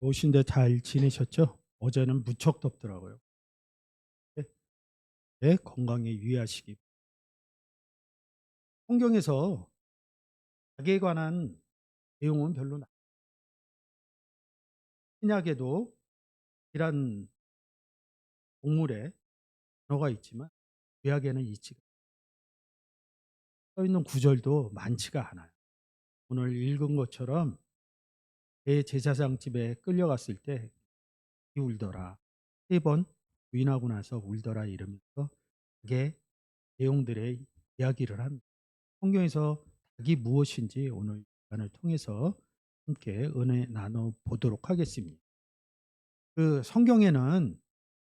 오신데 잘 지내셨죠? 어제는 무척 덥더라고요. 네, 네, 건강에 유의하시기. 성경에서 닭에 관한 내용은 별로 신약에도 이란 동물의 단어가 있지만 구약에는 써 있는 구절도 많지가 않아요. 오늘 읽은 것처럼 대제사장 집에 끌려갔을 때 울더라. 3번 부인하고 나서 울더라 이러면서 닭의 내용들의 이야기를 합니다. 성경에서 닭이 무엇인지 오늘 시간을 통해서 함께 은혜 나눠 보도록 하겠습니다. 그 성경에는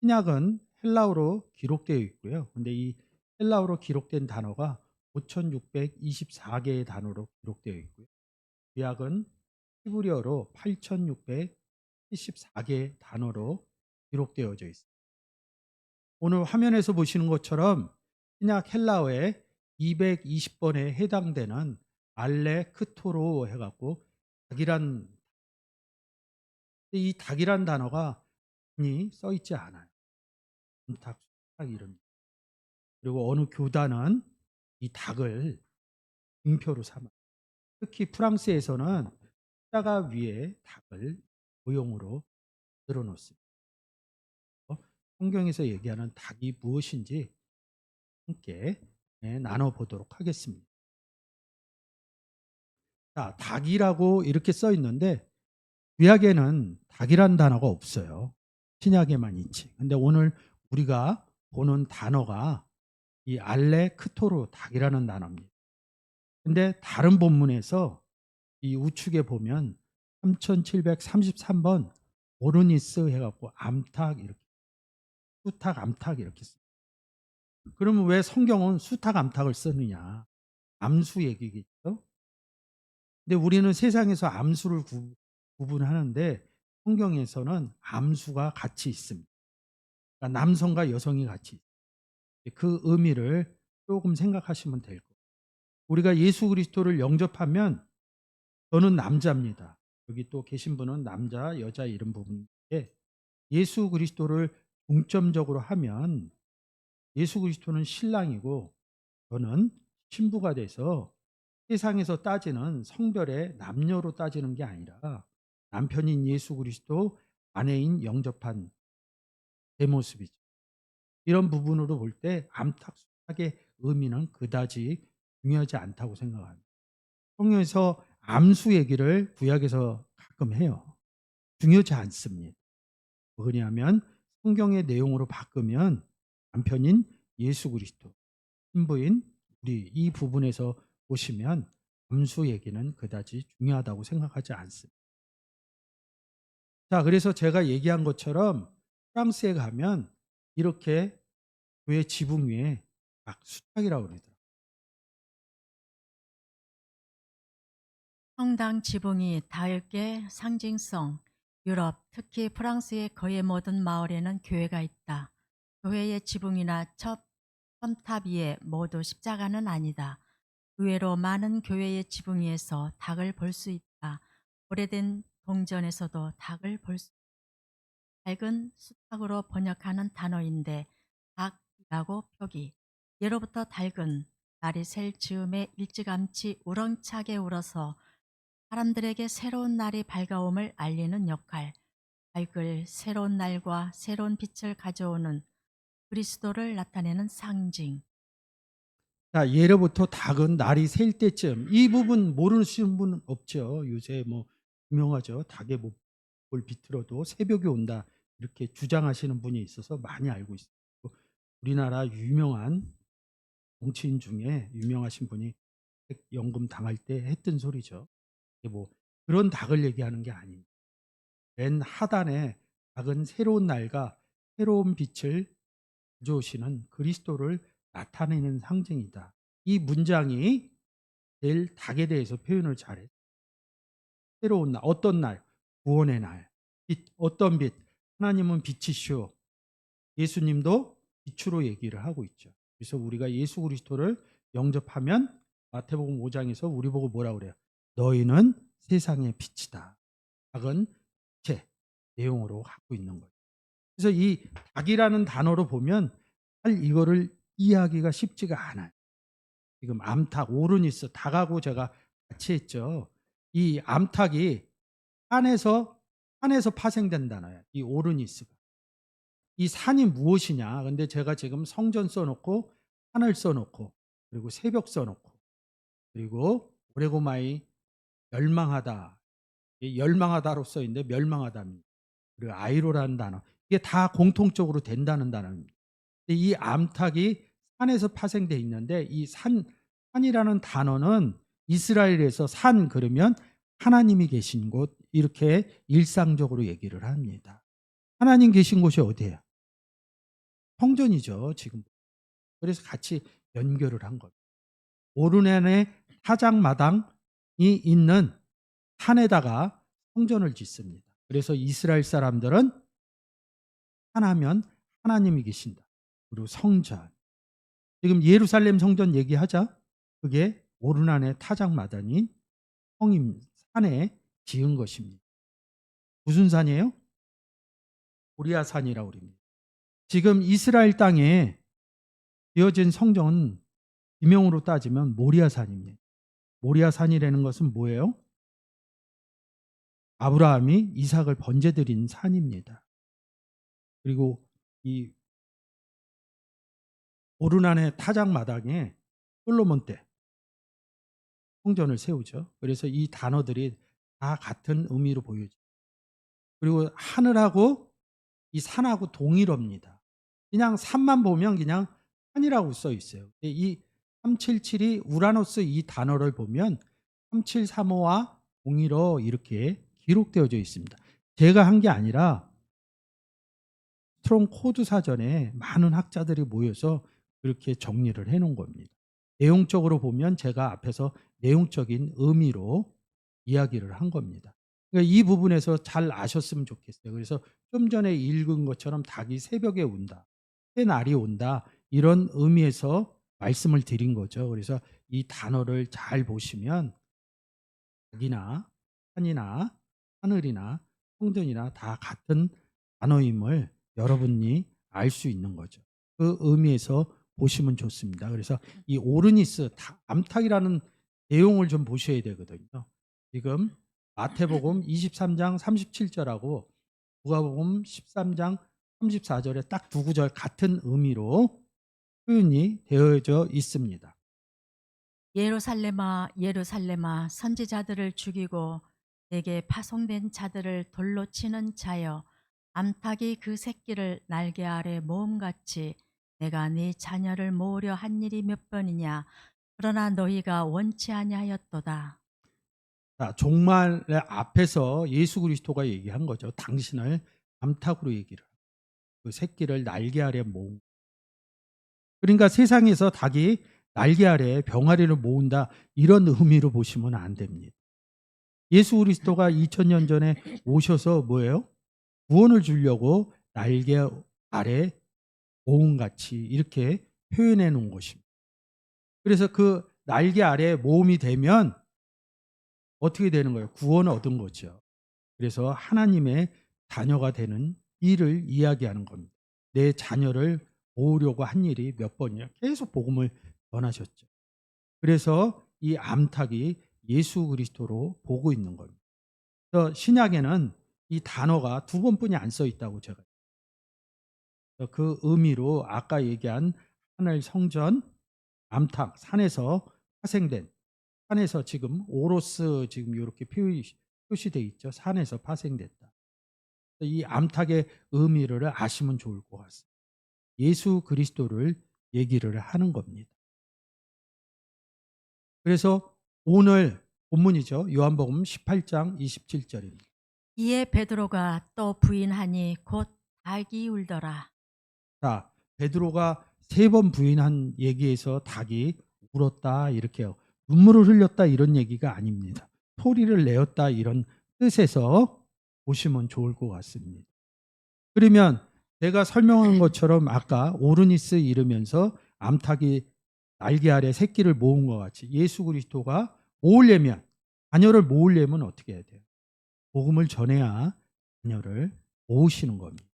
신약은 헬라어로 기록되어 있고요. 근데 이 헬라어로 기록된 단어가 5,624개의 단어로 기록되어 있고요. 구약은 히브리어로 8,674개의 단어로 기록되어져 있습니다. 오늘 화면에서 보시는 것처럼 신약 헬라어의 220번에 해당되는 알레크토로 해갖고 닭이란 이 닭이란 단어가 많이 써 있지 않아요. 닭 이름. 그리고 어느 교단은 이 닭을 징표로 삼아. 특히 프랑스에서는 십자가 위에 닭을 모형으로 늘어놓습니다. 성경에서 얘기하는 닭이 무엇인지 함께 나눠보도록 하겠습니다. 자, 닭이라고 이렇게 써 있는데 구약에는 닭이란 단어가 없어요. 신약에만 있지. 근데 오늘 우리가 보는 단어가 이 알레크토로 닭이라는 단어입니다. 근데 다른 본문에서 이 우측에 보면 3733번 오르니스 해갖고 암탉 이렇게 수탉 암탉 이렇게 써. 그러면 왜 성경은 수탉 암탉을 쓰느냐? 암수 얘기겠죠. 근데 우리는 세상에서 암수를 구분하는데 성경에서는 암수가 같이 있습니다. 그러니까 남성과 여성이 같이 있습니다. 그 의미를 조금 생각하시면 될 거예요. 우리가 예수 그리스도를 영접하면 저는 남자입니다. 여기 또 계신 분은 남자, 여자 이런 부분인데 예수 그리스도를 중점적으로 하면 예수 그리스도는 신랑이고 저는 신부가 돼서 세상에서 따지는 성별의 남녀로 따지는 게 아니라 남편인 예수 그리스도, 아내인 영접한 제 모습이죠. 이런 부분으로 볼 때 암탉의 의미는 그다지 중요하지 않다고 생각합니다. 성경에서 암수 얘기를 구약에서 가끔 해요. 중요하지 않습니다. 왜냐하면 성경의 내용으로 바꾸면 남편인 예수 그리스도, 신부인 우리 이 부분에서 보시면 암수 얘기는 그다지 중요하다고 생각하지 않습니다. 자, 그래서 제가 얘기한 것처럼 프랑스에 가면 이렇게 교회 지붕 위에 막 수탉이라고 그러더라고요. 성당 지붕이 닭의 상징성. 유럽, 특히 프랑스의 거의 모든 마을에는 교회가 있다. 교회의 지붕이나 첨탑 위에 모두 십자가는 아니다. 의외로 많은 교회의 지붕 위에서 닭을 볼 수 있다. 오래된 동전에서도 닭을 볼 수 있다. 닭은 수탉으로 번역하는 단어인데 닭이라고 표기. 예로부터 닭은 날이 셀 즈음에 일찌감치 우렁차게 울어서 사람들에게 새로운 날이 밝아옴을 알리는 역할, 밝을 새로운 날과 새로운 빛을 가져오는 그리스도를 나타내는 상징. 자, 예로부터 닭은 날이 셀 때쯤 이 부분 모르시는 분 없죠. 요새 뭐 유명하죠. 닭의 목을 비틀어도 새벽이 온다 이렇게 주장하시는 분이 있어서 많이 알고 있어요. 우리나라 유명한 정치인 중에 유명하신 분이 연금 당할 때 했던 소리죠. 이게 뭐 그런 닭을 얘기하는 게 아닙니다. 맨 하단에 닭은 새로운 날과 새로운 빛을 가져오시는 그리스도를 나타내는 상징이다. 이 문장이 제일 닭에 대해서 표현을 잘해. 새로운 날, 어떤 날? 구원의 날. 빛, 어떤 빛? 하나님은 빛이시오. 예수님도 빛으로 얘기를 하고 있죠. 그래서 우리가 예수 그리스도를 영접하면 마태복음 5장에서 우리 보고 뭐라 그래요? 너희는 세상의 빛이다. 닭은 빛의 내용으로 갖고 있는 거예요. 그래서 이 닭이라는 단어로 보면 이거를 이해하기가 쉽지가 않아요. 지금 암탉, 오르니스, 닭하고 제가 같이 했죠. 이 암탉이 산에서 파생된다나요. 이 오르니스가. 이 산이 무엇이냐? 근데 제가 지금 성전 써놓고 산을 써놓고 그리고 새벽 써놓고 그리고 오레고마이 멸망하다. 이 멸망하다로 써 있는데 멸망하다입니다. 그리고 아이로라는 단어. 이게 다 공통적으로 된다는 단어입니다. 이 암탉이 산에서 파생돼 있는데 이 산이라는 단어는 이스라엘에서 산 그러면 하나님이 계신 곳 이렇게 일상적으로 얘기를 합니다. 하나님 계신 곳이 어디예요? 성전이죠, 지금. 그래서 같이 연결을 한 겁니다. 오르넨의 타작마당이 있는 산에다가 성전을 짓습니다. 그래서 이스라엘 사람들은 하나면 하나님이 계신다. 그리고 성전. 지금 예루살렘 성전 얘기하자. 그게 오르난의 타작마당인 산에 지은 것입니다. 무슨 산이에요? 모리아산이라고 그럽니다. 지금 이스라엘 땅에 지어진 성전은 지명으로 따지면 모리아산입니다. 모리아산이라는 것은 뭐예요? 아브라함이 이삭을 번제드린 산입니다. 그리고 이 오르난의 타작마당에 솔로몬 때 성전을 세우죠. 그래서 이 단어들이 다 같은 의미로 보여져요. 그리고 하늘하고 이 산하고 동일합니다. 그냥 산만 보면 그냥 산이라고 써 있어요. 이 377이 우라노스 이 단어를 보면 3735와 동일어 이렇게 기록되어져 있습니다. 제가 한 게 아니라 스트롱 코드 사전에 많은 학자들이 모여서 그렇게 정리를 해놓은 겁니다. 내용적으로 보면 제가 앞에서 내용적인 의미로 이야기를 한 겁니다. 그러니까 이 부분에서 잘 아셨으면 좋겠어요. 그래서 좀 전에 읽은 것처럼 닭이 새벽에 온다, 새날이 온다 이런 의미에서 말씀을 드린 거죠. 그래서 이 단어를 잘 보시면 닭이나 산이나 하늘이나 성전이나 다 같은 단어임을 여러분이 알 수 있는 거죠. 그 의미에서 보시면 좋습니다. 그래서 이 오르니스 암탉이라는 내용을 좀 보셔야 되거든요. 지금 마태복음 23장 37절하고 누가복음 13장 34절에 딱 두 구절 같은 의미로 표현이 되어져 있습니다. 예루살렘아 예루살렘아 선지자들을 죽이고 내게 파송된 자들을 돌로 치는 자여 암탉이 그 새끼를 날개 아래 모음같이 내가 네 자녀를 모으려 한 일이 몇 번이냐 그러나 너희가 원치 아니하였도다. 자, 종말의 앞에서 예수 그리스도가 얘기한 거죠. 당신을 암탉으로 얘기를. 그 새끼를 날개 아래 모은. 그러니까 세상에서 닭이 날개 아래 병아리를 모은다 이런 의미로 보시면 안 됩니다. 예수 그리스도가 2000년 전에 오셔서 뭐예요? 구원을 주려고 날개 아래 모음같이 이렇게 표현해 놓은 것입니다. 그래서 그 날개 아래 모음이 되면 어떻게 되는 거예요? 구원을 얻은 거죠. 그래서 하나님의 자녀가 되는 일을 이야기하는 겁니다. 내 자녀를 모으려고 한 일이 몇 번이냐? 계속 복음을 전하셨죠. 그래서 이 암탉이 예수 그리스도로 보고 있는 겁니다. 그래서 신약에는 이 단어가 두 번뿐이 안 써 있다고 제가 그 의미로 아까 얘기한 하늘 성전, 암탉, 산에서 파생된 산에서 지금 오로스 지금 이렇게 표시되어 있죠. 산에서 파생됐다. 이 암탉의 의미를 아시면 좋을 것 같습니다. 예수 그리스도를 얘기를 하는 겁니다. 그래서 오늘 본문이죠. 요한복음 18장 27절입니다. 이에 베드로가 또 부인하니 곧 닭이 울더라. 자, 베드로가 3번 부인한 얘기에서 닭이 울었다 이렇게요. 눈물을 흘렸다 이런 얘기가 아닙니다. 소리를 내었다 이런 뜻에서 보시면 좋을 것 같습니다. 그러면 제가 설명한 것처럼 아까 오르니스 이르면서 암탉이 날개 아래 새끼를 모은 것 같이 예수 그리스도가 모으려면 자녀를 모으려면 어떻게 해야 돼요? 복음을 전해야 자녀를 모으시는 겁니다.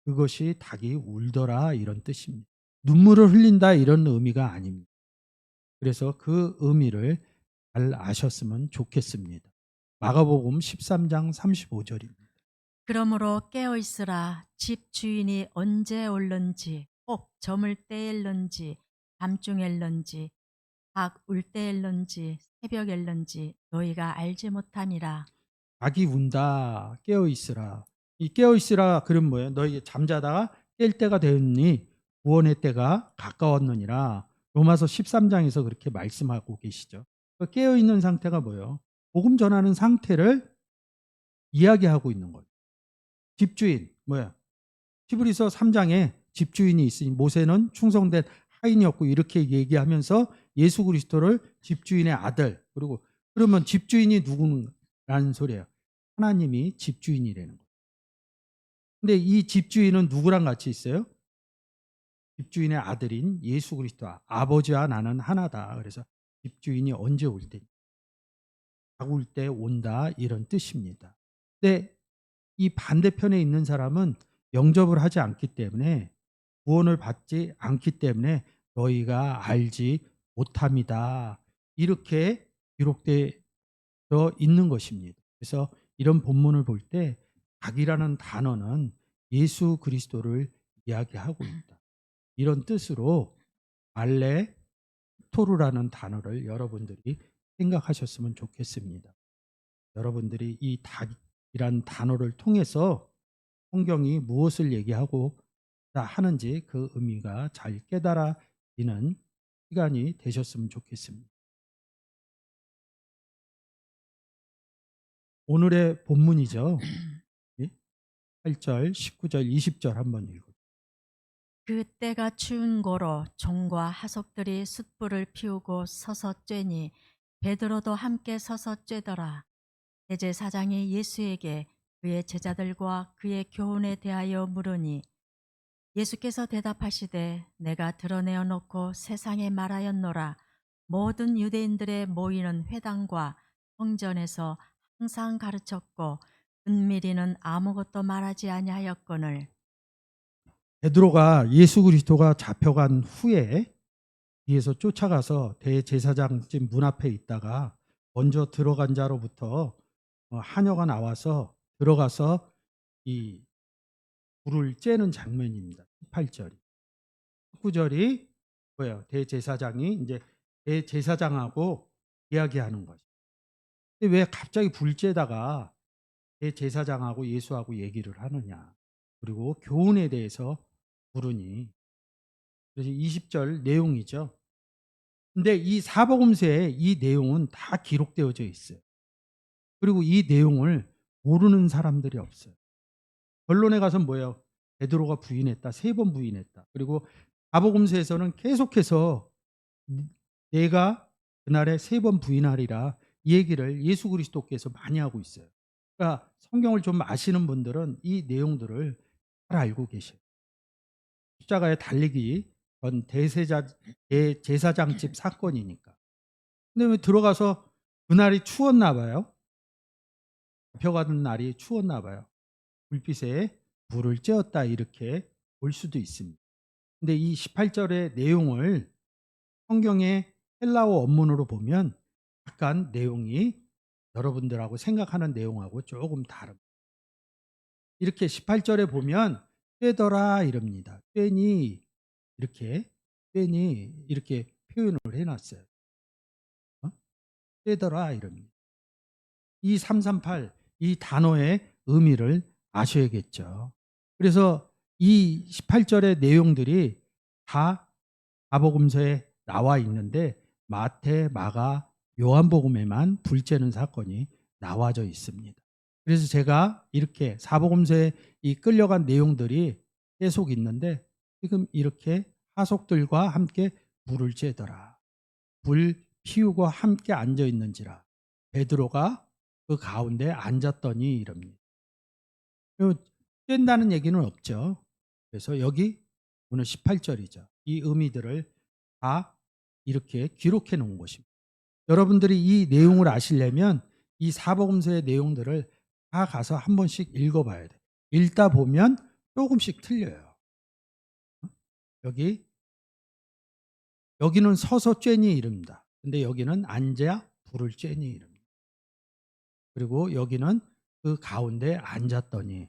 그것이 닭이 울더라 이런 뜻입니다. 눈물을 흘린다 이런 의미가 아닙니다. 그래서 그 의미를 잘 아셨으면 좋겠습니다. 마가복음 13장 35절입니다. 그러므로 깨어 있으라. 집 주인이 언제 올는지, 혹 저물 때일는지, 밤중일는지, 닭 울 때일는지, 새벽일는지 너희가 알지 못하니라. 닭이 운다 깨어 있으라. 이 깨어 있으라 그럼 뭐예요? 너희 잠자다가 깰 때가 되었니 구원의 때가 가까웠느니라. 로마서 13장에서 그렇게 말씀하고 계시죠. 그 깨어 있는 상태가 뭐예요? 복음 전하는 상태를 이야기하고 있는 거예요. 집주인 뭐야? 히브리서 3장에 집주인이 있으니 모세는 충성된 하인이었고 이렇게 얘기하면서 예수 그리스도를 집주인의 아들 그리고 그러면 집주인이 누구라는 소리예요. 하나님이 집주인이라는 거예요. 근데 이 집주인은 누구랑 같이 있어요? 집주인의 아들인 예수 그리스도 아버지와 나는 하나다. 그래서 집주인이 언제 올 때? 올 때 온다 이런 뜻입니다. 근데 이 반대편에 있는 사람은 영접을 하지 않기 때문에 구원을 받지 않기 때문에 너희가 알지 못합니다. 이렇게 기록되어 있는 것입니다. 그래서 이런 본문을 볼 때 닭이라는 단어는 예수 그리스도를 이야기하고 있다. 이런 뜻으로 말레 토르라는 단어를 여러분들이 생각하셨으면 좋겠습니다. 여러분들이 이 닭이란 단어를 통해서 성경이 무엇을 얘기하고 하는지 그 의미가 잘 깨달아지는 시간이 되셨으면 좋겠습니다. 오늘의 본문이죠. 8절, 19절, 20절 한번 읽어. 그 때가 추운 고로 종과 하속들이 숯불을 피우고 서서 쬐니 베드로도 함께 서서 쬐더라. 대제사장이 예수에게 그의 제자들과 그의 교훈에 대하여 물으니 예수께서 대답하시되 내가 드러내어 놓고 세상에 말하였노라. 모든 유대인들의 모이는 회당과 성전에서 항상 가르쳤고 은밀히는 아무것도 말하지 아니하였거늘. 베드로가 예수 그리스도가 잡혀간 후에 뒤에서 쫓아가서 대제사장집 문 앞에 있다가 먼저 들어간 자로부터 하녀가 나와서 들어가서 이 불을 쬐는 장면입니다. 18절이. 19절이 뭐예요? 대제사장이 이제 대제사장하고 이야기하는 거죠. 근데 왜 갑자기 불 쬐다가 대제사장하고 예수하고 얘기를 하느냐. 그리고 교훈에 대해서 물으니. 그래서 20절 내용이죠. 근데 이 사복음서에 이 내용은 다 기록되어져 있어요. 그리고 이 내용을 모르는 사람들이 없어요. 결론에 가서 뭐예요? 베드로가 부인했다. 3번 부인했다. 그리고 사복음서에서는 계속해서 내가 그날에 3번 부인하리라 이 얘기를 예수 그리스도께서 많이 하고 있어요. 그러니까 성경을 좀 아시는 분들은 이 내용들을 잘 알고 계셔요. 십자가에 달리기 전 대제사장집 사건이니까. 근데 왜 들어가서 그날이 추웠나 봐요. 잡혀가는 날이 추웠나 봐요. 불빛에 불을 쬐었다 이렇게 볼 수도 있습니다. 근데 이 18절의 내용을 성경의 헬라어 원문으로 보면 약간 내용이 여러분들하고 생각하는 내용하고 조금 다릅니다. 이렇게 18절에 보면 쬐더라 이럽니다. 쬐니 이렇게 표현을 해놨어요. 쬐더라 이럽니다. 이 338, 이 단어의 의미를 아셔야겠죠. 그래서 이 18절의 내용들이 다 마복음서에 나와 있는데 마태, 마가, 요한복음에만 불쬐는 사건이 나와져 있습니다. 그래서 제가 이렇게 사복음서에 이 끌려간 내용들이 계속 있는데 지금 이렇게 하속들과 함께 불을 쬐더라. 불 피우고 함께 앉아 있는지라. 베드로가 그 가운데 앉았더니 이럽니다. 쬐다는 얘기는 없죠. 그래서 여기 오늘 18절이죠. 이 의미들을 다 이렇게 기록해 놓은 것입니다. 여러분들이 이 내용을 아시려면 이 사복음서의 내용들을 다 가서 한 번씩 읽어봐야 돼. 읽다 보면 조금씩 틀려요. 여기는 서서 쬐니 이릅니다. 근데 여기는 앉아 불을 쬐니 이릅니다. 그리고 여기는 그 가운데 앉았더니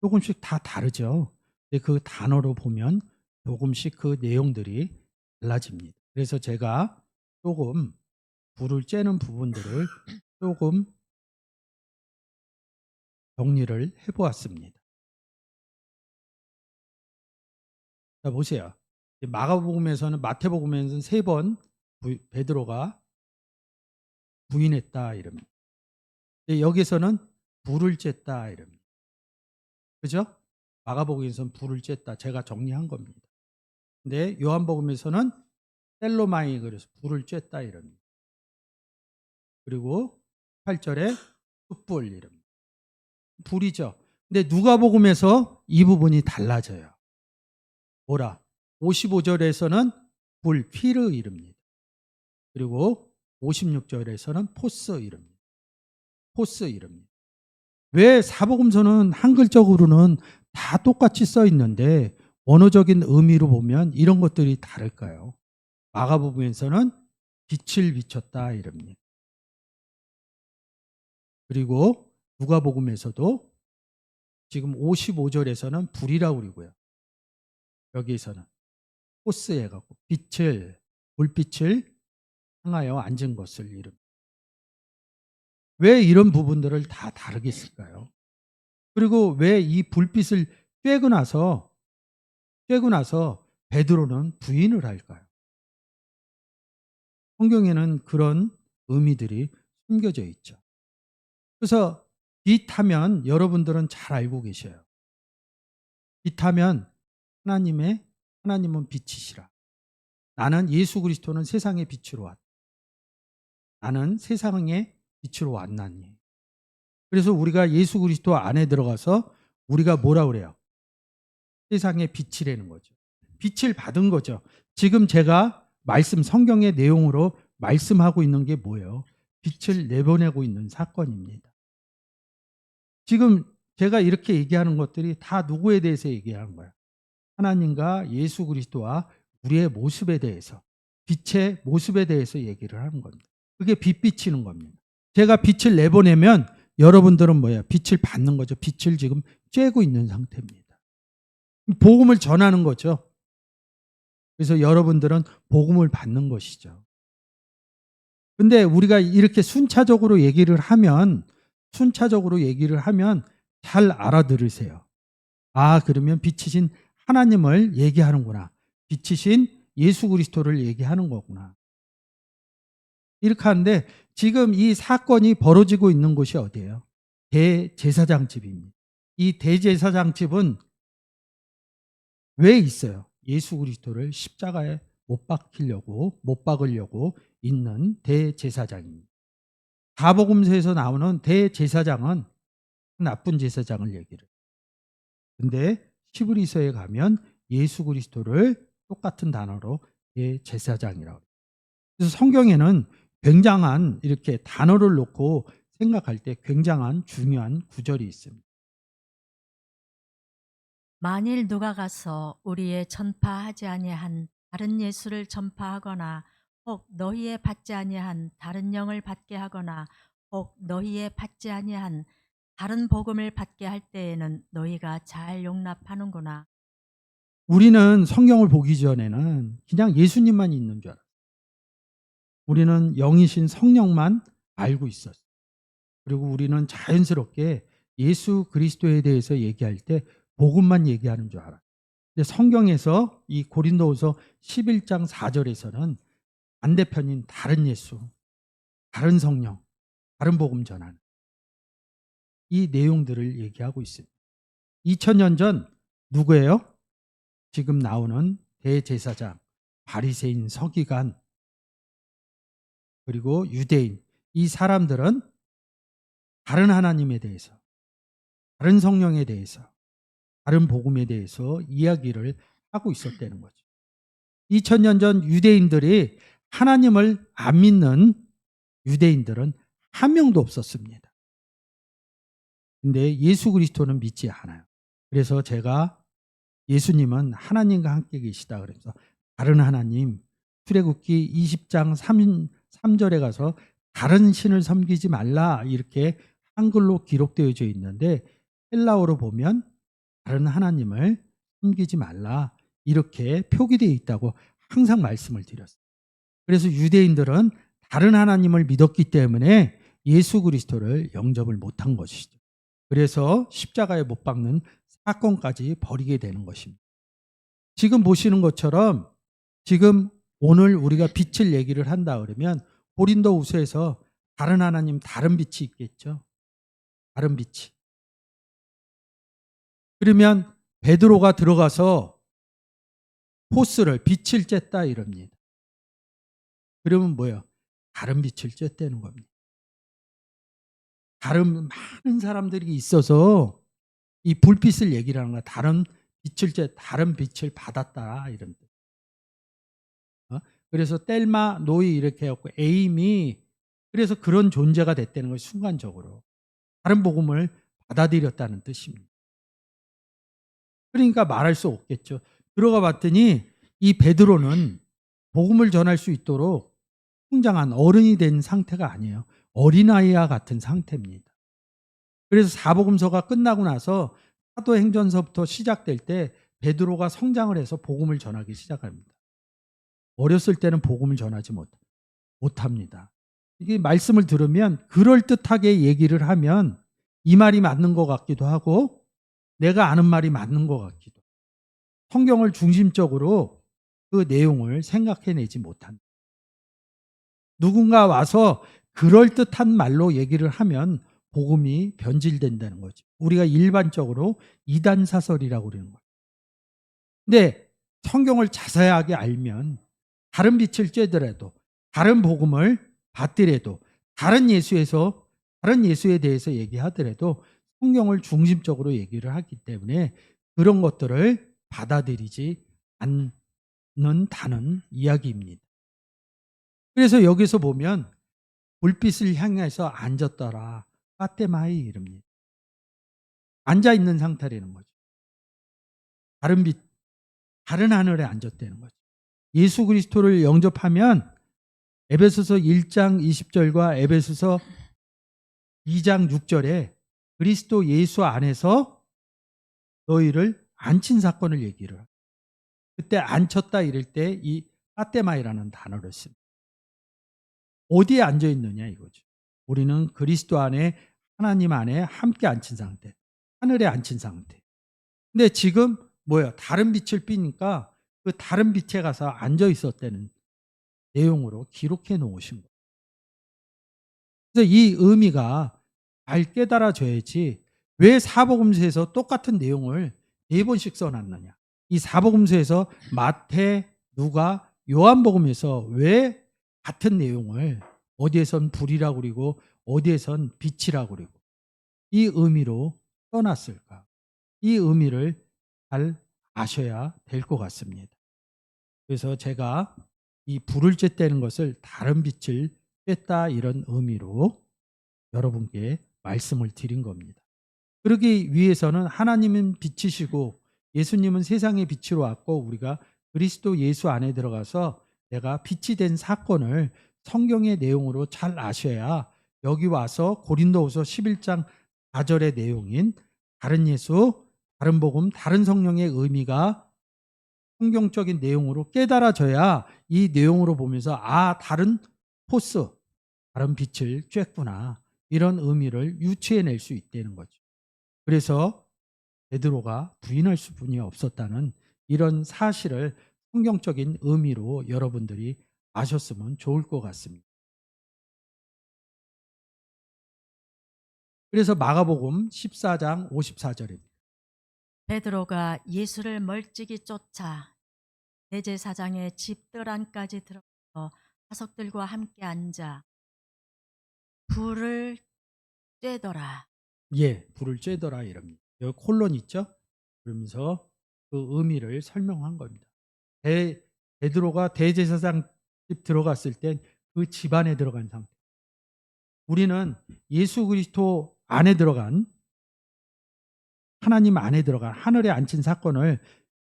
조금씩 다 다르죠. 근데 그 단어로 보면 조금씩 그 내용들이 달라집니다. 그래서 제가 조금 불을 쬐는 부분들을 조금 정리를 해보았습니다. 자, 보세요. 마가복음에서는, 마태복음에서는 3번 베드로가 부인했다 이럽니다. 여기서는 불을 쬐다 이럽니다. 그죠? 마가복음에서는 불을 쬐다. 제가 정리한 겁니다. 근데 요한복음에서는 셀로마이, 그래서 불을 쬐다 이럽니다. 그리고 8절에 숯불 이럽니다. 불이죠. 근데 누가복음에서 이 부분이 달라져요. 뭐라? 55절에서는 불, 피르 이릅니다. 그리고 56절에서는 포스 이릅니다. 포스 이릅니다. 왜 사복음서는 한글적으로는 다 똑같이 써 있는데 언어적인 의미로 보면 이런 것들이 다를까요? 마가복음에서는 빛을 비췄다 이럽니다. 그리고 누가복음에서도 지금 55절에서는 불이라고 그러고요. 여기에서는 포스 해갖고 불빛을 향하여 앉은 것을 이릅니다. 왜 이런 부분들을 다 다르게 쓸까요? 그리고 왜 이 불빛을 쬐고 나서 베드로는 부인을 할까요? 성경에는 그런 의미들이 숨겨져 있죠. 그래서 빛하면 여러분들은 잘 알고 계셔요. 빛하면 하나님은 빛이시라. 나는 예수 그리스도는 세상의 빛으로 왔다. 나는 세상의 빛으로 왔나니. 그래서 우리가 예수 그리스도 안에 들어가서 우리가 뭐라 그래요? 세상의 빛이라는 거죠. 빛을 받은 거죠. 지금 제가 성경의 내용으로 말씀하고 있는 게 뭐예요? 빛을 내보내고 있는 사건입니다. 지금 제가 이렇게 얘기하는 것들이 다 누구에 대해서 얘기하는 거예요? 하나님과 예수 그리스도와 우리의 모습에 대해서, 빛의 모습에 대해서 얘기를 하는 겁니다. 그게 빛 비치는 겁니다. 제가 빛을 내보내면 여러분들은 뭐야? 빛을 받는 거죠. 빛을 지금 쬐고 있는 상태입니다. 복음을 전하는 거죠. 그래서 여러분들은 복음을 받는 것이죠. 근데 우리가 이렇게 순차적으로 얘기를 하면 잘 알아들으세요. 아, 그러면 빛이신 하나님을 얘기하는구나. 빛이신 예수 그리스도를 얘기하는 거구나. 이렇게 하는데 지금 이 사건이 벌어지고 있는 곳이 어디예요? 대제사장 집입니다. 이 대제사장 집은 왜 있어요? 예수 그리스도를 십자가에 못 박으려고 있는 대제사장입니다. 가복음서에서 나오는 대제사장은 나쁜 제사장을 얘기를. 근데 히브리서에 가면 예수 그리스도를 똑같은 단어로 대제사장이라고. 그래서 성경에는 굉장한 이렇게 단어를 놓고 생각할 때 굉장한 중요한 구절이 있습니다. 만일 누가 가서 우리의 전파하지 아니한 다른 예수를 전파하거나 혹 너희의 받지 아니한 다른 영을 받게 하거나 혹 너희의 받지 아니한 다른 복음을 받게 할 때에는 너희가 잘 용납하는구나. 우리는 성경을 보기 전에는 그냥 예수님만 있는 줄 알았어요. 우리는 영이신 성령만 알고 있었어요. 그리고 우리는 자연스럽게 예수 그리스도에 대해서 얘기할 때 복음만 얘기하는 줄 알아요. 근데 성경에서 이 고린도후서 11장 4절에서는 반대편인 다른 예수, 다른 성령, 다른 복음 전하는 이 내용들을 얘기하고 있습니다. 2000년 전 누구예요? 지금 나오는 대제사장, 바리새인, 서기관, 그리고 유대인, 이 사람들은 다른 하나님에 대해서, 다른 성령에 대해서, 다른 복음에 대해서 이야기를 하고 있었다는 거죠. 2000년 전 유대인들이 하나님을 안 믿는 유대인들은 한 명도 없었습니다. 근데 예수 그리스도는 믿지 않아요. 그래서 제가 예수님은 하나님과 함께 계시다 그래서 다른 하나님, 출애굽기 20장 3절에 가서 다른 신을 섬기지 말라 이렇게 한글로 기록되어져 있는데 헬라어로 보면 다른 하나님을 섬기지 말라 이렇게 표기되어 있다고 항상 말씀을 드렸어요. 그래서 유대인들은 다른 하나님을 믿었기 때문에 예수 그리스도를 영접을 못한 것이죠. 그래서 십자가에 못 박는 사건까지 벌이게 되는 것입니다. 지금 보시는 것처럼 지금 오늘 우리가 빛을 얘기를 한다 그러면 고린도후서에서 다른 하나님, 다른 빛이 있겠죠. 다른 빛이. 그러면 베드로가 들어가서 포스를 빛을 쬐다 이럽니다. 그러면 뭐예요? 다른 빛을 쬐다는 겁니다. 다른 많은 사람들이 있어서 이 불빛을 얘기를 하는 거야. 다른 빛을 받았다 이런 뜻. 그래서 뗄마, 노이 이렇게 해갖고 에임이 그래서 그런 존재가 됐다는 거예요. 순간적으로 다른 복음을 받아들였다는 뜻입니다. 그러니까 말할 수 없겠죠. 들어가 봤더니 이 베드로는 복음을 전할 수 있도록 성장한 어른이 된 상태가 아니에요. 어린아이와 같은 상태입니다. 그래서 사복음서가 끝나고 나서 사도행전서부터 시작될 때 베드로가 성장을 해서 복음을 전하기 시작합니다. 어렸을 때는 복음을 전하지 못합니다. 이게 말씀을 들으면 그럴듯하게 얘기를 하면 이 말이 맞는 것 같기도 하고 내가 아는 말이 맞는 것 같기도 하고 성경을 중심적으로 그 내용을 생각해내지 못한다. 누군가 와서 그럴듯한 말로 얘기를 하면 복음이 변질된다는 거죠. 우리가 일반적으로 이단사설이라고 그러는 거예요. 근데 성경을 자세하게 알면 다른 빛을 쬐더라도 다른 복음을 받더라도 다른 예수에 대해서 얘기하더라도 성경을 중심적으로 얘기를 하기 때문에 그런 것들을 받아들이지 않는다는 이야기입니다. 그래서 여기서 보면 불빛을 향해서 앉았더라. 파테마이 이릅니다. 앉아있는 상태라는 거죠. 다른 빛, 다른 하늘에 앉았다는 거죠. 예수 그리스도를 영접하면 에베소서 1장 20절과 에베소서 2장 6절에 그리스도 예수 안에서 너희를 앉힌 사건을 얘기를 해요. 그때 앉혔다 이럴 때 이 파테마이라는 단어를 씁니다. 어디에 앉아 있느냐 이거죠. 우리는 그리스도 안에 하나님 안에 함께 앉힌 상태. 하늘에 앉힌 상태. 근데 지금 뭐야? 다른 빛을 삐니까 그 다른 빛에 가서 앉아 있었다는 내용으로 기록해 놓으신 거예요. 그래서 이 의미가 잘 깨달아져야지 왜 사복음서에서 똑같은 내용을 4번씩 써놨느냐. 이 사복음서에서 마태, 누가, 요한복음에서 왜 같은 내용을 어디에선 불이라고 그리고 어디에선 빛이라고 그리고 이 의미로 써놨을까. 이 의미를 잘 아셔야 될 것 같습니다. 그래서 제가 이 불을 쬐다는 것을 다른 빛을 쬐다 이런 의미로 여러분께 말씀을 드린 겁니다. 그러기 위해서는 하나님은 빛이시고 예수님은 세상의 빛으로 왔고 우리가 그리스도 예수 안에 들어가서 내가 빛이 된 사건을 성경의 내용으로 잘 아셔야 여기 와서 고린도후서 11장 4절의 내용인 다른 예수, 다른 복음, 다른 성령의 의미가 성경적인 내용으로 깨달아져야 이 내용으로 보면서 다른 포스, 다른 빛을 쬐구나 이런 의미를 유추해낼 수 있다는 거죠. 그래서 베드로가 부인할 수뿐이 없었다는 이런 사실을 성경적인 의미로 여러분들이 아셨으면 좋을 것 같습니다. 그래서 마가복음 14장 54절입니다. 베드로가 예수를 멀찍이 쫓아 대제사장의 집 뜰 안까지 들어가서 사석들과 함께 앉아 불을 쬐더라. 예, 불을 쬐더라 이럽니다. 여기 콜론 있죠? 그러면서 그 의미를 설명한 겁니다. 베드로가 대제사장 집 들어갔을 땐 그 집안에 들어간 상태. 우리는 예수 그리스도 안에 들어간 하나님 안에 들어간 하늘에 앉힌 사건을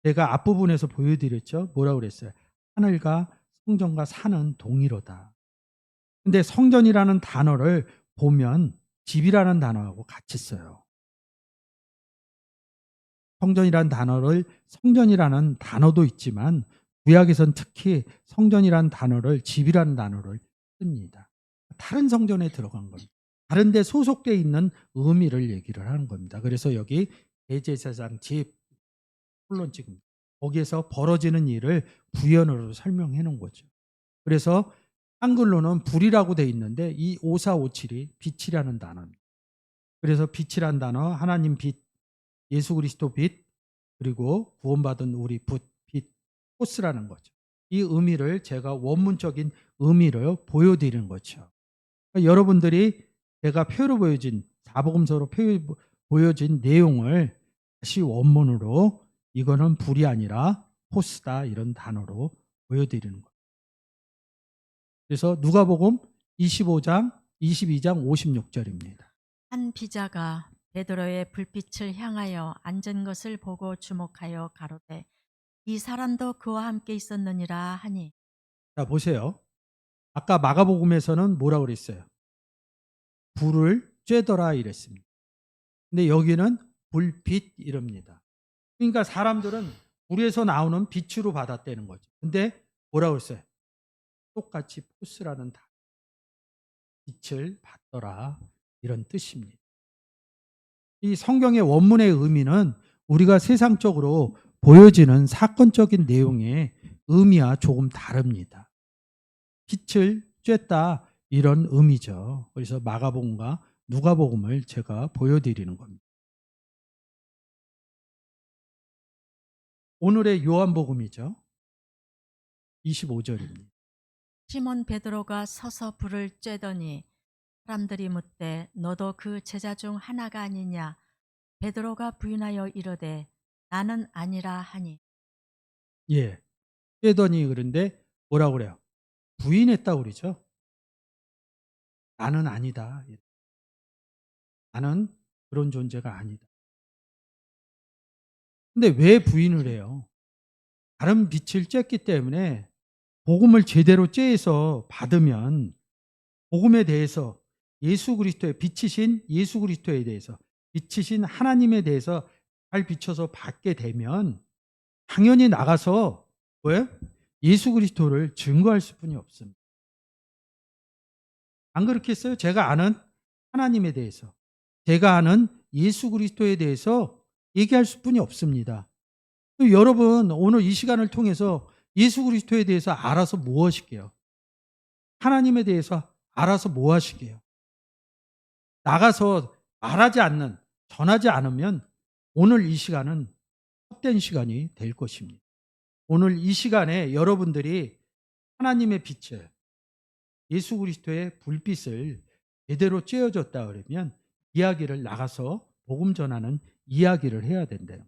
제가 앞부분에서 보여드렸죠. 뭐라고 그랬어요? 하늘과 성전과 산은 동일하다. 근데 성전이라는 단어를 보면 집이라는 단어하고 같이 써요. 성전이라는 단어를 성전이라는 단어도 있지만 구약에선 특히 성전이라는 단어를 집이라는 단어를 씁니다. 다른 성전에 들어간 겁니다. 다른 데 소속되어 있는 의미를 얘기를 하는 겁니다. 그래서 여기 대제사장 집 홀론 지금 거기에서 벌어지는 일을 부연어로 설명해 놓은 거죠. 그래서 한글로는 불이라고 돼 있는데 이 5457이 빛이라는 단어입니다. 그래서 빛이란 단어, 하나님 빛, 예수 그리스도 빛, 그리고 구원받은 우리 빛, 포스라는 거죠. 이 의미를 제가 원문적인 의미를 보여드리는 거죠. 그러니까 여러분들이 제가 표로 보여진 사복음서로 보여진 내용을 다시 원문으로 이거는 불이 아니라 포스다 이런 단어로 보여드리는 거예요. 그래서 누가복음 25장, 22장 56절입니다. 한 비자가 베드로의 불빛을 향하여 앉은 것을 보고 주목하여 가로되 이 사람도 그와 함께 있었느니라 하니. 자, 보세요. 아까 마가복음에서는 뭐라고 그랬어요? 불을 쬐더라 이랬습니다. 근데 여기는 불빛 이럽니다. 그러니까 사람들은 불에서 나오는 빛으로 받았다는 거죠. 근데 뭐라고 그랬어요? 똑같이 포스라는 단어. 빛을 받더라 이런 뜻입니다. 이 성경의 원문의 의미는 우리가 세상적으로 보여지는 사건적인 내용의 의미와 조금 다릅니다. 빛을 쬐다 이런 의미죠. 그래서 마가복음과 누가복음을 제가 보여드리는 겁니다. 오늘의 요한복음이죠. 25절입니다. 시몬 베드로가 서서 불을 쬐더니 사람들이 묻되 너도 그 제자 중 하나가 아니냐. 베드로가 부인하여 이르되 나는 아니라 하니. 예. 쬐더니 그런데 뭐라고 그래요? 부인했다고 그러죠. 나는 아니다. 나는 그런 존재가 아니다. 근데 왜 부인을 해요? 다른 빛을 쬐기 때문에 복음을 제대로 쬐서 받으면 복음에 대해서 예수 그리스도의 빛이신 예수 그리스도에 대해서 빛이신 하나님에 대해서 잘 비춰서 받게 되면 당연히 나가서 뭐예요? 예수 그리스도를 증거할 수뿐이 없습니다. 안 그렇겠어요? 제가 아는 하나님에 대해서 제가 아는 예수 그리스도에 대해서 얘기할 수뿐이 없습니다. 여러분 오늘 이 시간을 통해서 예수 그리스도에 대해서 알아서 뭐 하실게요? 하나님에 대해서 알아서 뭐 하시게요? 나가서 말하지 않는, 전하지 않으면 오늘 이 시간은 헛된 시간이 될 것입니다. 오늘 이 시간에 여러분들이 하나님의 빛을, 예수 그리스도의 불빛을 제대로 쬐어줬다 그러면 이야기를 나가서 복음 전하는 이야기를 해야 된대요.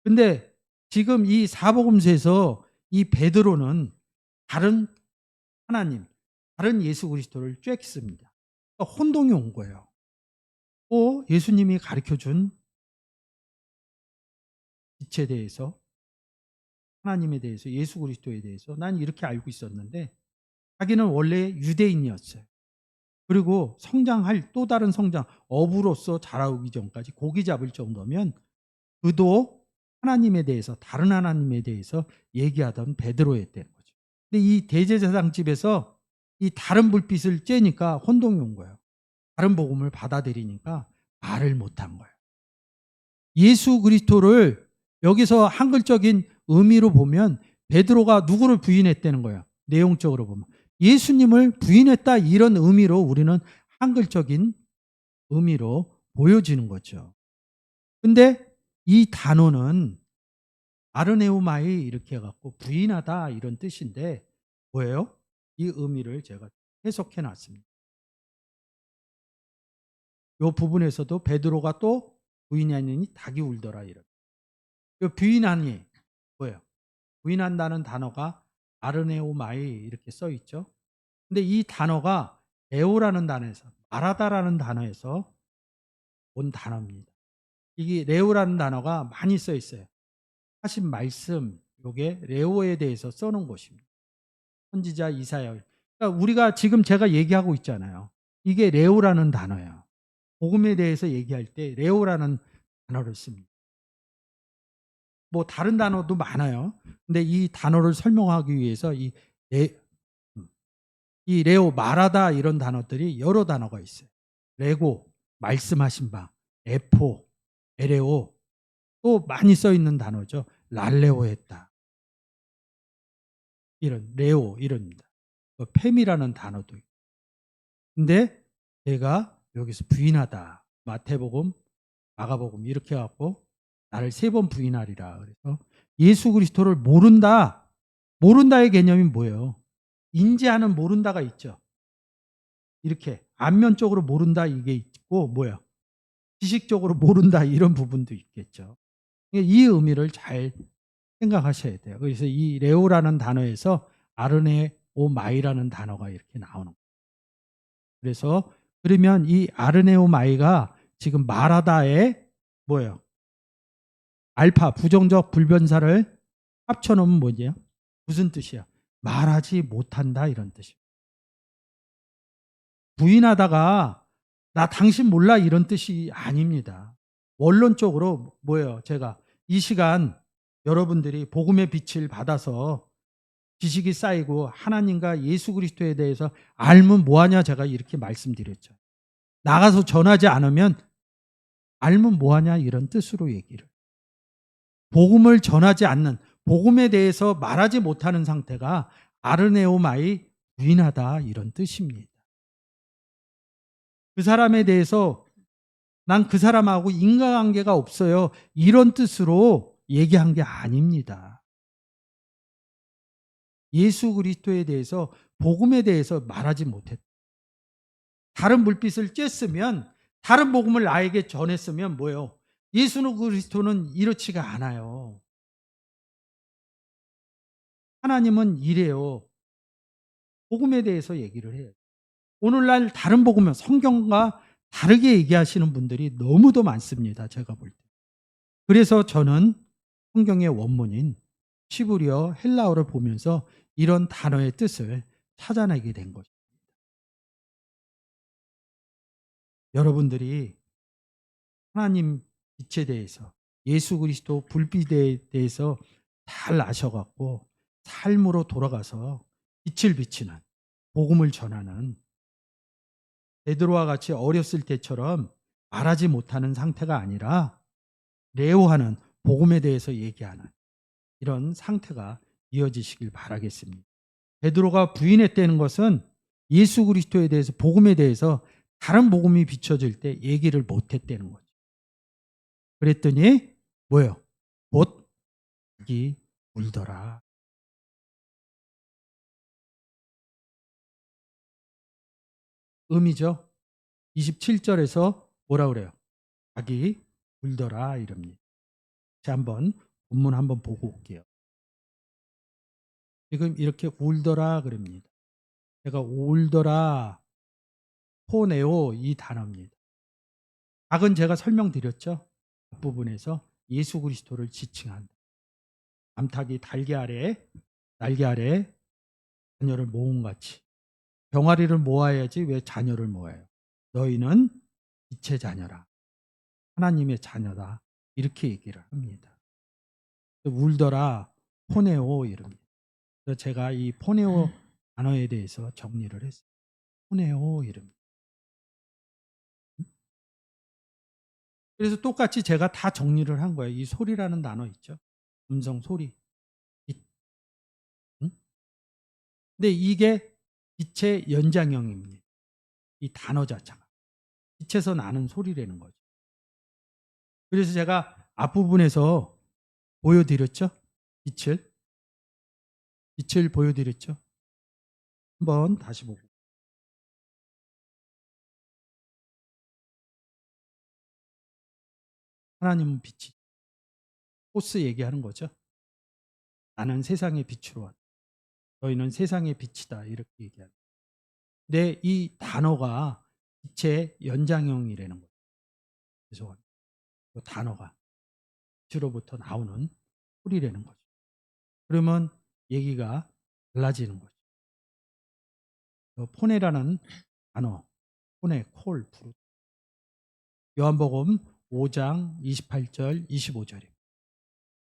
근데 지금 이 사복음서에서 이 베드로는 다른 하나님, 다른 예수 그리스도를 쬐습니다. 그러니까 혼동이 온 거예요. 예수님이 가르쳐준 빛에 대해서, 하나님에 대해서, 예수 그리스도에 대해서 난 이렇게 알고 있었는데 자기는 원래 유대인이었어요. 그리고 성장할 또 다른 성장, 어부로서 자라오기 전까지 고기 잡을 정도면 그도 하나님에 대해서, 다른 하나님에 대해서 얘기하던 베드로였다는 거죠. 근데 이 대제사장 집에서 이 다른 불빛을 쬐니까 혼동이 온 거예요. 다른 복음을 받아들이니까 말을 못한 거예요. 예수 그리스도를 여기서 한글적인 의미로 보면 베드로가 누구를 부인했다는 거예요. 내용적으로 보면 예수님을 부인했다 이런 의미로 우리는 한글적인 의미로 보여지는 거죠. 근데 이 단어는 아르네우마이 이렇게 해갖고 부인하다 이런 뜻인데 뭐예요? 이 의미를 제가 해석해 놨습니다. 이 부분에서도 베드로가 또 부인하니 닭이 울더라 이런. 이 부인하니 뭐예요? 부인한다는 단어가 아르네오마이 이렇게 써 있죠. 근데 이 단어가 에오라는 단어에서 말하다라는 단어에서 온 단어입니다. 이게 레오라는 단어가 많이 써 있어요. 하신 말씀, 요게 레오에 대해서 써놓은 것입니다. 선지자 이사야. 그러니까 우리가 지금 제가 얘기하고 있잖아요. 이게 레오라는 단어예요. 복음에 대해서 얘기할 때 레오라는 단어를 씁니다. 뭐 다른 단어도 많아요. 근데 이 단어를 설명하기 위해서 이 레오, 말하다 이런 단어들이 여러 단어가 있어요. 레고, 말씀하신 바, 에포, 에레오, 또 많이 써 있는 단어죠. 랄레오 했다. 이런 레오 이럽니다. 팸이라는 단어도 있고. 근데 제가 여기서 부인하다. 마태복음, 마가복음 이렇게 해갖고 나를 3번 부인하리라. 그래서 예수 그리스도를 모른다. 모른다의 개념이 뭐예요? 인지하는 모른다가 있죠. 이렇게 안면적으로 모른다 이게 있고 뭐야? 지식적으로 모른다 이런 부분도 있겠죠. 이 의미를 잘 생각하셔야 돼요. 그래서 이 레오라는 단어에서 아르네오마이라는 단어가 이렇게 나오는 거예요. 그래서 그러면 이 아르네오마이가 지금 말하다의 뭐예요? 알파 부정적 불변사를 합쳐놓으면 뭐예요? 무슨 뜻이야? 말하지 못한다 이런 뜻이에요. 부인하다가 나 당신 몰라 이런 뜻이 아닙니다. 원론적으로 뭐예요? 제가 이 시간 여러분들이 복음의 빛을 받아서 지식이 쌓이고 하나님과 예수 그리스도에 대해서 알면 뭐하냐 제가 이렇게 말씀드렸죠. 나가서 전하지 않으면 알면 뭐하냐 이런 뜻으로 얘기를. 복음을 전하지 않는, 복음에 대해서 말하지 못하는 상태가 아르네오마이 부인하다 이런 뜻입니다. 그 사람에 대해서 난 그 사람하고 인과관계가 없어요. 이런 뜻으로 얘기한 게 아닙니다. 예수 그리스도에 대해서 복음에 대해서 말하지 못했다. 다른 불빛을 쬐으면 다른 복음을 나에게 전했으면 뭐예요? 예수 그리스도는 이렇지가 않아요. 하나님은 이래요. 복음에 대해서 얘기를 해요. 오늘날 다른 복음은 성경과 다르게 얘기하시는 분들이 너무도 많습니다. 제가 볼 때. 그래서 저는 성경의 원문인 시브리어 헬라어를 보면서 이런 단어의 뜻을 찾아내게 된 것입니다. 여러분들이 하나님 빛에 대해서 예수 그리스도 불빛에 대해서 잘 아셔갖고 삶으로 돌아가서 빛을 비치는 복음을 전하는 베드로와 같이 어렸을 때처럼 말하지 못하는 상태가 아니라 레오하는 복음에 대해서 얘기하는 이런 상태가 이어지시길 바라겠습니다. 베드로가 부인했다는 것은 예수 그리스도에 대해서 복음에 대해서 다른 복음이 비춰질 때 얘기를 못했다는 거죠. 그랬더니 뭐예요? 곧 닭이 울더라. 의미죠. 27절에서 뭐라 그래요? 닭이 울더라 이럽니다. 자, 한번 본문 한번 보고 올게요. 지금 이렇게 울더라 그럽니다. 제가 울더라 포네오 이 단어입니다. 닭은 제가 설명드렸죠. 앞부분에서 예수 그리스도를 지칭한다. 암탉이 날개 아래 자녀를 모음같이 병아리를 모아야지 왜 자녀를 모아요? 너희는 빛의 자녀라. 하나님의 자녀다. 이렇게 얘기를 합니다. 울더라 포네오 이럽니다. 그래서 제가 이 포네오 단어에 대해서 정리를 했어요. 포네오 이럽니다. 그래서 똑같이 제가 다 정리를 한 거예요. 이 소리라는 단어 있죠. 음성 소리. 빛. 응? 근데 이게 빛의 연장형입니다. 이 단어 자체가. 빛에서 나는 소리라는 거죠. 그래서 제가 앞부분에서 보여드렸죠. 빛을 보여드렸죠. 한번 다시 보고. 하나님은 빛이. 호스 얘기하는 거죠. 나는 세상의 빛으로 왔다. 너희는 세상의 빛이다. 이렇게 얘기하는. 근데 이 단어가 빛의 연장형이라는 거예요. 죄송합니다. 그 단어가 빛으로부터 나오는 소리라는 거죠. 그러면 얘기가 달라지는 거죠. 포네라는 단어, 포네, 콜, 부르. 요한복음 5장 28절, 25절입니다.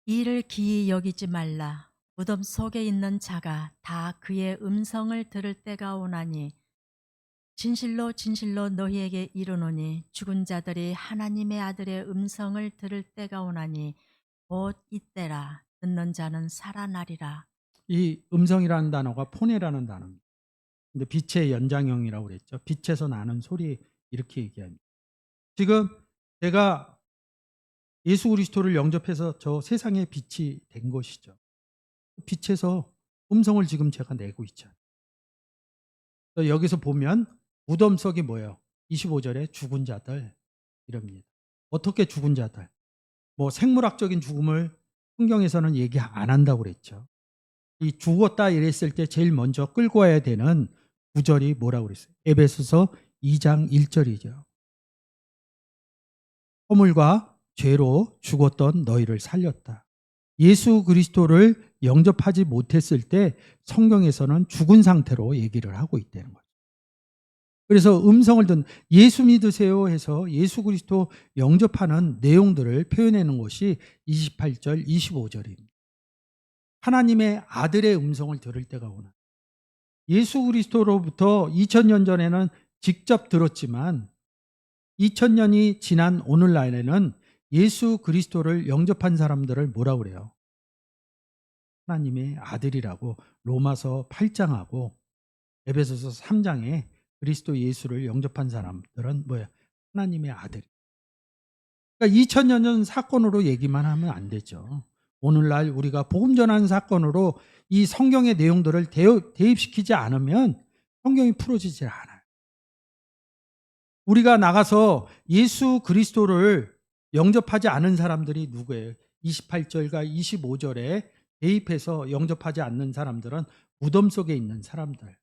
이를 기이 여기지 말라. 무덤 속에 있는 자가 다 그의 음성을 들을 때가 오나니 진실로 진실로 너희에게 이르노니 죽은 자들이 하나님의 아들의 음성을 들을 때가 오나니 곧 이때라. 듣는 자는 살아나리라. 이 음성이라는 단어가 포네라는 단어입니다. 근데 빛의 연장형이라고 그랬죠. 빛에서 나는 소리 이렇게 얘기합니다. 지금 제가 예수 그리스도를 영접해서 저 세상의 빛이 된 것이죠. 빛에서 음성을 지금 제가 내고 있잖아요. 여기서 보면 무덤 속이 뭐예요? 25절에 죽은 자들 이럽니다. 어떻게 죽은 자들? 뭐 생물학적인 죽음을 성경에서는 얘기 안 한다고 그랬죠. 이 죽었다 이랬을 때 제일 먼저 끌고 와야 되는 구절이 뭐라고 그랬어요? 에베소서 2장 1절이죠. 허물과 죄로 죽었던 너희를 살렸다. 예수 그리스도를 영접하지 못했을 때 성경에서는 죽은 상태로 얘기를 하고 있다는 거죠. 그래서 음성을 듣는 예수 믿으세요 해서 예수 그리스도 영접하는 내용들을 표현하는 것이 28절, 25절입니다. 하나님의 아들의 음성을 들을 때가 오나. 예수 그리스도로부터 2000년 전에는 직접 들었지만 2000년이 지난 오늘날에는 예수 그리스도를 영접한 사람들을 뭐라고 그래요? 하나님의 아들이라고 로마서 8장하고 에베소서 3장에 그리스도 예수를 영접한 사람들은 뭐야? 하나님의 아들. 그러니까 2000년 전 사건으로 얘기만 하면 안 되죠. 오늘날 우리가 복음 전하는 사건으로 이 성경의 내용들을 대입시키지 않으면 성경이 풀어지지 않아요. 우리가 나가서 예수 그리스도를 영접하지 않은 사람들이 누구예요? 28절과 25절에 대입해서 영접하지 않는 사람들은 무덤 속에 있는 사람들.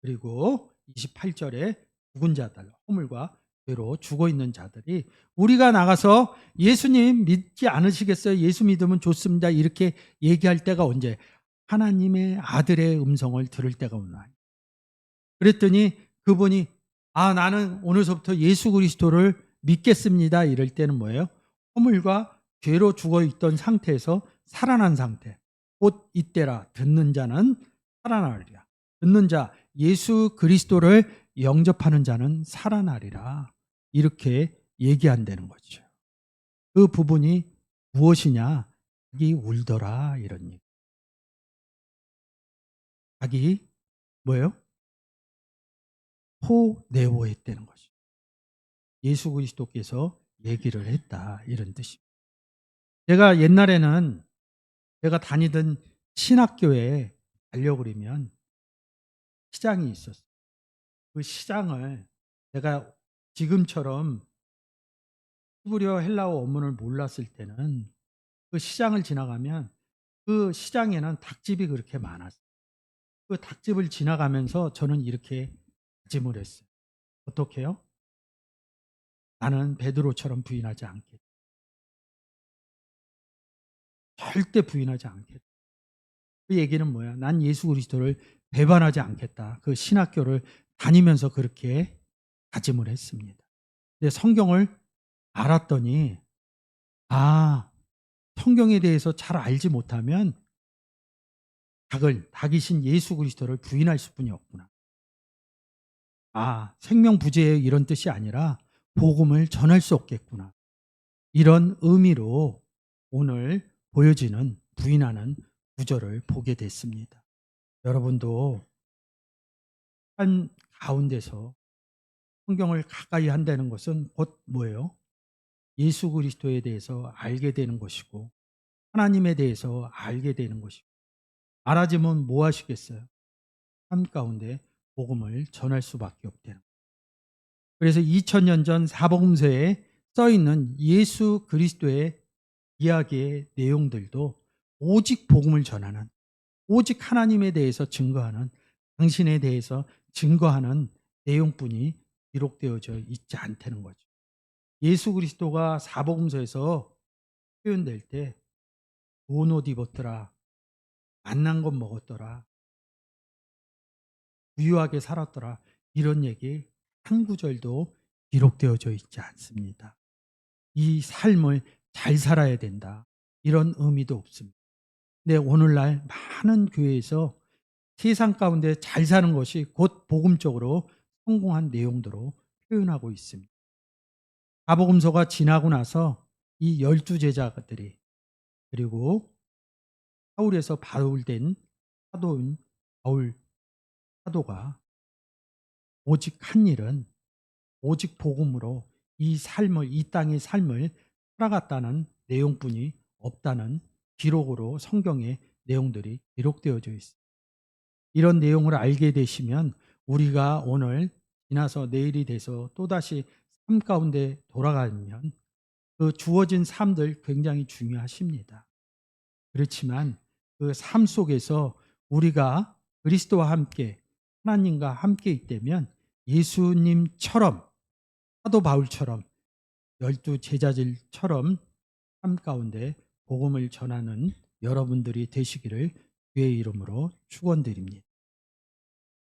그리고 28절에 죽은 자들, 허물과 죄로 죽어 있는 자들이 우리가 나가서 예수님 믿지 않으시겠어요? 예수 믿으면 좋습니다. 이렇게 얘기할 때가 언제? 하나님의 아들의 음성을 들을 때가 오나. 그랬더니 그분이 나는 오늘서부터 예수 그리스도를 믿겠습니다. 이럴 때는 뭐예요? 허물과 죄로 죽어 있던 상태에서 살아난 상태. 곧 이때라. 듣는 자는 살아나리라. 듣는 자, 예수 그리스도를 영접하는 자는 살아나리라. 이렇게 얘기한다는 거죠. 그 부분이 무엇이냐? 자기 울더라. 이런 얘기. 자기 뭐예요? 포네오했다는 것이. 예수 그리스도께서 얘기를 했다. 이런 뜻입니다. 제가 옛날에는 제가 다니던 신학교에 가려고 그러면 시장이 있었어요. 그 시장을 제가 지금처럼 히브리어 헬라어 원문을 몰랐을 때는 그 시장을 지나가면 그 시장에는 닭집이 그렇게 많았어요. 그 닭집을 지나가면서 저는 이렇게 다짐을 했어요. 어떻게 해요? 나는 베드로처럼 부인하지 않겠다. 절대 부인하지 않겠다. 그 얘기는 뭐야? 난 예수 그리스도를 배반하지 않겠다. 그 신학교를 다니면서 그렇게 다짐을 했습니다. 근데 성경을 알았더니 성경에 대해서 잘 알지 못하면 닭이신 예수 그리스도를 부인할 수뿐이 없구나. 생명부재의 이런 뜻이 아니라 복음을 전할 수 없겠구나. 이런 의미로 오늘 보여지는 부인하는 구절을 보게 됐습니다. 여러분도 한 가운데서 성경을 가까이 한다는 것은 곧 뭐예요? 예수 그리스도에 대해서 알게 되는 것이고 하나님에 대해서 알게 되는 것이고 알아지면 뭐 하시겠어요? 삶 가운데 복음을 전할 수밖에 없다는 거예요. 그래서 2000년 전 사복음서에 써있는 예수 그리스도의 이야기의 내용들도 오직 복음을 전하는, 오직 하나님에 대해서 증거하는, 당신에 대해서 증거하는 내용뿐이 기록되어져 있지 않다는 거죠. 예수 그리스도가 사복음서에서 표현될 때 좋은 옷 입었더라, 맛난 것 먹었더라, 부유하게 살았더라, 이런 얘기 한 구절도 기록되어져 있지 않습니다. 이 삶을 잘 살아야 된다, 이런 의미도 없습니다. 근데 오늘날 많은 교회에서 세상 가운데 잘 사는 것이 곧 복음적으로 성공한 내용으로 표현하고 있습니다. 사복음서가 지나고 나서 이 12제자들이, 그리고 사울에서 바울된 사도인 바울 사도가 오직 한 일은 오직 복음으로 이 땅의 삶을 살아갔다는 내용뿐이 없다는 기록으로 성경의 내용들이 기록되어져 있습니다. 이런 내용을 알게 되시면 우리가 오늘 지나서 내일이 돼서 또다시 삶 가운데 돌아가면 그 주어진 삶들 굉장히 중요하십니다. 그렇지만 그 삶 속에서 우리가 그리스도와 함께 하나님과 함께 있다면 예수님처럼, 사도 바울처럼, 12제자들처럼 삶 가운데 복음을 전하는 여러분들이 되시기를 주의 이름으로 축원드립니다.